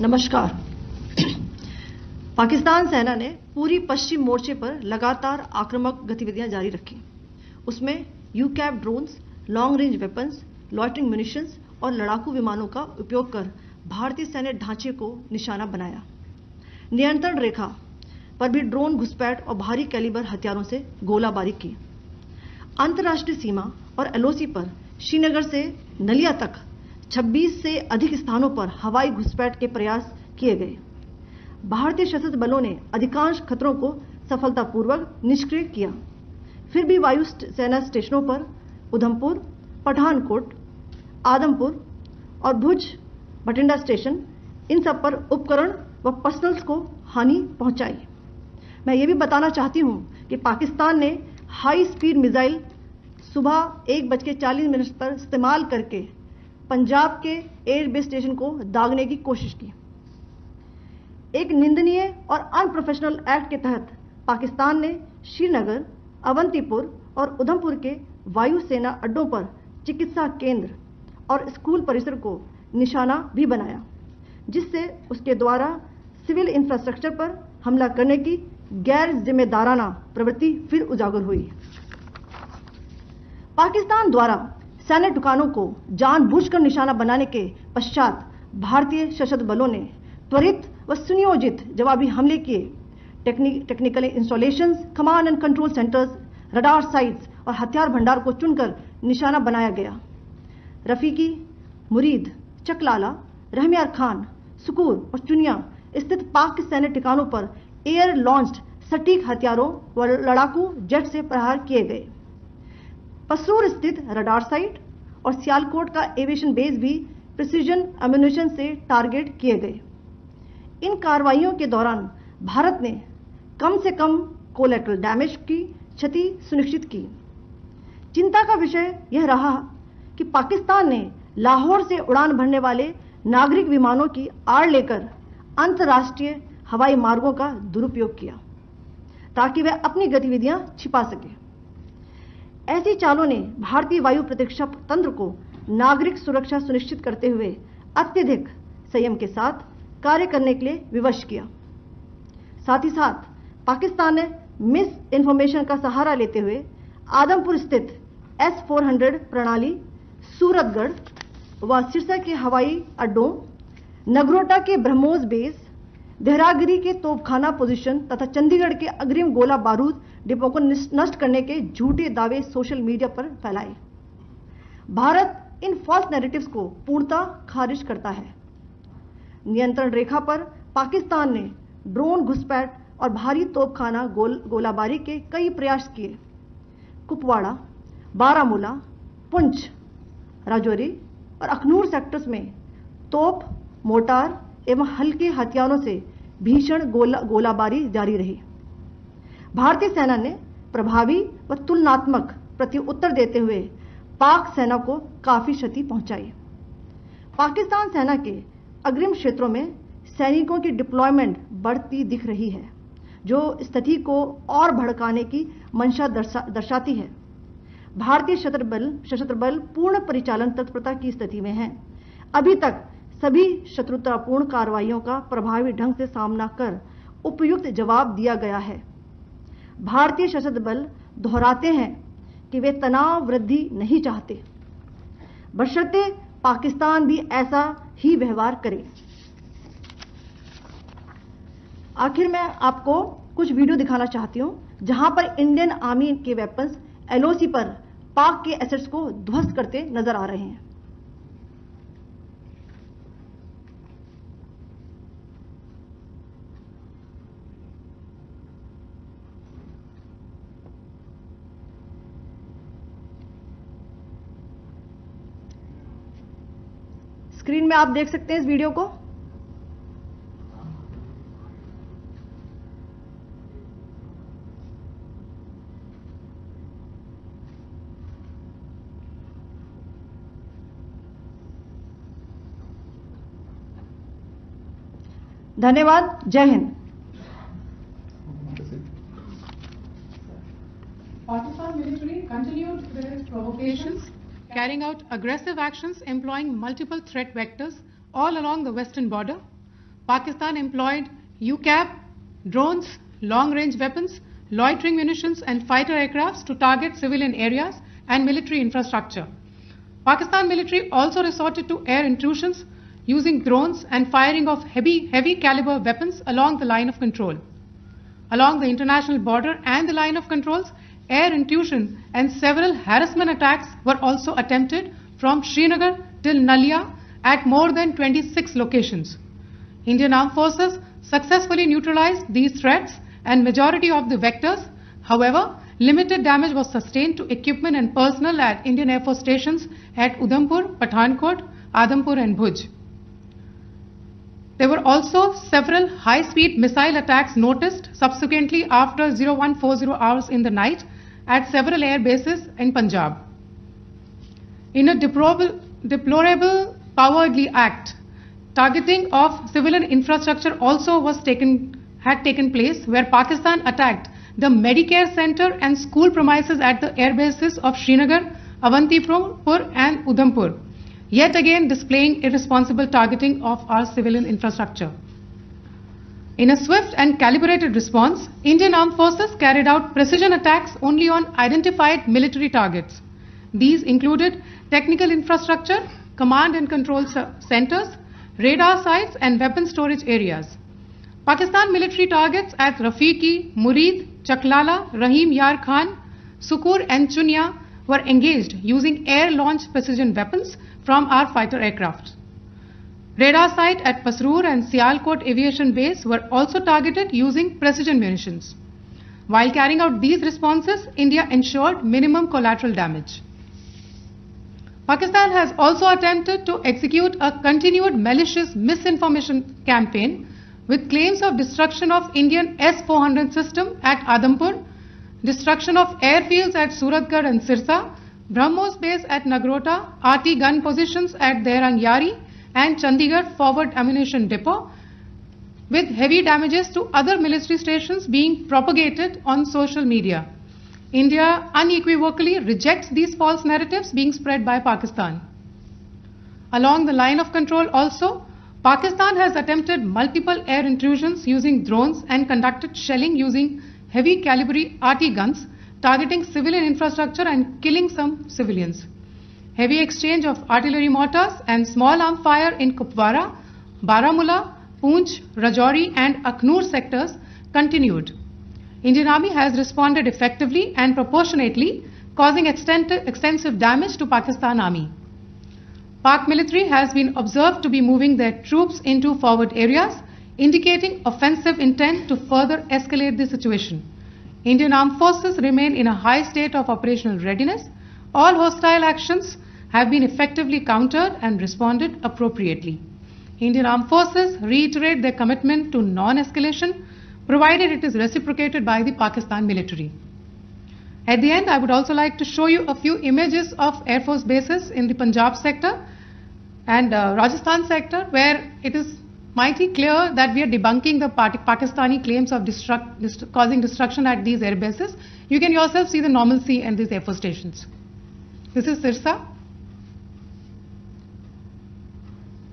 नमस्कार। पाकिस्तान सेना ने पूरी पश्चिम मोर्चे पर लगातार आक्रामक गतिविधियां जारी रखी। उसमें यूकैप drones, long range weapons, loitering munitions और लड़ाकू विमानों का उपयोग कर भारतीय सैन्य ढांचे को निशाना बनाया। नियंत्रण रेखा पर भी ड्रोन घुसपैठ और भारी कैलिबर हथियारों से गोलाबारी की। अंतर्राष्ट्रीय सीमा और एलओसी पर श्रीनगर से नलिया तक 26 से अधिक स्थानों पर हवाई घुसपैठ के प्रयास किए गए। भारतीय सशस्त्र बलों ने अधिकांश खतरों को सफलतापूर्वक निष्क्रिय किया। फिर भी वायु सेना स्टेशनों पर उधमपुर, पठानकोट, आदमपुर और भुज बठिंडा स्टेशन, इन सब पर उपकरण व पर्सनल्स को हानि पहुंचाई। मैं ये भी बताना चाहती हूं कि पाकिस्तान ने हाई स्पीड मिसाइल सुबह 1:40 पर इस्तेमाल करके पंजाब के एयरबेस स्टेशन को दागने की कोशिश की। एक निंदनीय और अनप्रोफेशनल एक्ट के तहत पाकिस्तान ने श्रीनगर, अवंतीपुर और उधमपुर के वायु सेना अड्डों पर चिकित्सा केंद्र और स्कूल परिसर को निशाना भी बनाया, जिससे उसके द्वारा सिविल इंफ्रास्ट्रक्चर पर हमला करने की गैर जिम्मेदाराना प्रवृत्ति फिर उजागर हुई। पाकिस्तान द्वारा सैन्य ठिकानों को जानबूझकर निशाना बनाने के पश्चात भारतीय सशस्त्र बलों ने त्वरित व सुनियोजित जवाबी हमले किए। Technical installations, command and control centres, radar sites और हथियार भंडार को चुनकर निशाना बनाया गया। रफीकी, मुरीद, चकलाला, रहमियार खान, सुकूर और चुनिया स्थित पाक सैन्य ठिकानों पर एयर लॉन्च्ड सटीक हथियारों व लड़ाकू जेट से प्रहार किए गए। पसरूर स्थित रडार साइट और सियालकोट का एविएशन बेस भी प्रिसीजन एम्यूनिशन से टारगेट किए गए। इन कार्रवाइयों के दौरान भारत ने कम से कम कोलैटरल डैमेज की क्षति सुनिश्चित की। चिंता का विषय यह रहा कि पाकिस्तान ने लाहौर से उड़ान भरने वाले नागरिक विमानों की आड़ लेकर अंतर्राष्ट्रीय हवाई मार्गों का दुरुपयोग किया ताकि वह अपनी गतिविधियां छिपा सके। ऐसी चालों ने भारतीय वायु प्रतिरक्षा तंत्र को नागरिक सुरक्षा सुनिश्चित करते हुए अत्यधिक संयम के साथ कार्य करने के लिए विवश किया। साथ ही साथ पाकिस्तान ने मिस इन्फॉर्मेशन का सहारा लेते हुए आदमपुर स्थित S-400 प्रणाली, सूरतगढ़ व सिरसा के हवाई अड्डों, नगरोटा के ब्रह्मोस बेस, देहरागिरी के तोपखाना पोजीशन तथा चंडीगढ़ के अग्रिम गोला बारूद डिपो को नष्ट करने के झूठे दावे सोशल मीडिया पर फैलाए। भारत इन फॉल्स नैरेटिव्स को पूर्णतः खारिज करता है। नियंत्रण रेखा पर पाकिस्तान ने ड्रोन घुसपैठ और भारी तोपखाना गोलाबारी के कई प्रयास किए। कुपवाड़ा, बारामूला, पुंछ, राजौरी और अखनूर सेक्टर्स में तोप, मोर्टार एवं हल्के हथियारों से भीषण गोलाबारी जारी रही। भारतीय सेना ने प्रभावी व तुलनात्मक प्रत्युत्तर देते हुए पाक सेना को काफी क्षति पहुंचाई। पाकिस्तान सेना के अग्रिम क्षेत्रों में सैनिकों की डिप्लॉयमेंट बढ़ती दिख रही है, जो स्थिति को और भड़काने की मंशा दर्शाती है। भारतीय सशस्त्र बल पूर्ण परिचालन तत्परता की स्थिति में है। अभी तक सभी शत्रुतापूर्ण कार्रवाइयों का प्रभावी ढंग से सामना कर उपयुक्त जवाब दिया गया है। भारतीय सशस्त्र बल दोहराते हैं कि वे तनाव वृद्धि नहीं चाहते, बशर्ते पाकिस्तान भी ऐसा ही व्यवहार करे। आखिर मैं आपको कुछ वीडियो दिखाना चाहती हूं जहां पर इंडियन आर्मी के वेपन्स एलओसी पर पाक के एसेट्स को ध्वस्त करते नजर आ रहे हैं। स्क्रीन में आप देख सकते हैं इस वीडियो को। धन्यवाद। जय Hind. Pakistan military continued with its provocations, carrying out aggressive actions employing multiple threat vectors all along the western border, Pakistan employed UCAV, drones, long-range weapons, loitering munitions and fighter aircrafts to target civilian areas and military infrastructure. Pakistan military also resorted to air intrusions using drones and firing of heavy caliber weapons along the line of control. Along the international border and the line of controls, air intrusion and several harassment attacks were also attempted from Srinagar till Nalia at more than 26 locations. Indian Armed Forces successfully neutralized these threats and majority of the vectors. However, limited damage was sustained to equipment and personnel at Indian Air Force stations at Udhampur, Pathankot, Adampur and Bhuj. There were also several high-speed missile attacks noticed subsequently after 0140 hours in the night at several air bases in Punjab. In a deplorable cowardly act, targeting of civilian infrastructure also had taken place, where Pakistan attacked the Medicare center and school premises at the air bases of Srinagar, Avantipur and Udhampur, yet again displaying irresponsible targeting of our civilian infrastructure. In a swift and calibrated response, Indian Armed Forces carried out precision attacks only on identified military targets. These included technical infrastructure, command and control centers, radar sites and weapon storage areas. Pakistan military targets at Rafiqi, Murid, Chaklala, Rahim Yar Khan, Sukur and Chunya were engaged using air-launched precision weapons from our fighter aircraft. Radar site at Pasroor and Sialkot Aviation Base were also targeted using precision munitions. While carrying out these responses, India ensured minimum collateral damage. Pakistan has also attempted to execute a continued malicious misinformation campaign with claims of destruction of Indian S-400 system at Adampur, destruction of airfields at Suratgarh and Sirsa, BrahMos base at Nagrota, RT gun positions at Dehrang Yari and Chandigarh forward ammunition depot, with heavy damages to other military stations being propagated on social media. India unequivocally rejects these false narratives being spread by Pakistan. Along the line of control also, Pakistan has attempted multiple air intrusions using drones and conducted shelling using heavy caliber RT guns, targeting civilian infrastructure and killing some civilians. Heavy exchange of artillery mortars and small arm fire in Kupwara, Baramulla, Poonch, Rajouri and Aknoor sectors continued. Indian Army has responded effectively and proportionately, causing extensive damage to Pakistan Army. Pak military has been observed to be moving their troops into forward areas, indicating offensive intent to further escalate the situation. Indian Armed Forces remain in a high state of operational readiness. All hostile actions have been effectively countered and responded appropriately. Indian Armed Forces reiterate their commitment to non-escalation, provided it is reciprocated by the Pakistan military. At the end, I would also like to show you a few images of Air Force bases in the Punjab sector and Rajasthan sector, where it is mighty clear that we are debunking the Pakistani claims of causing destruction at these air bases. You can yourself see the normalcy in these Air Force stations. This is Sirsa,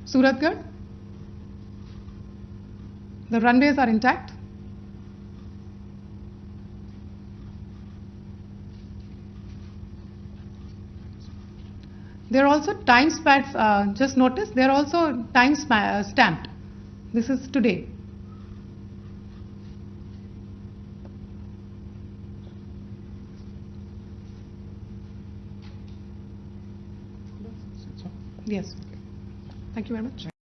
Suratgarh. The runways are intact. There are also time stamps, just notice, they are also time stamped. This is today. Yes. Thank you very much.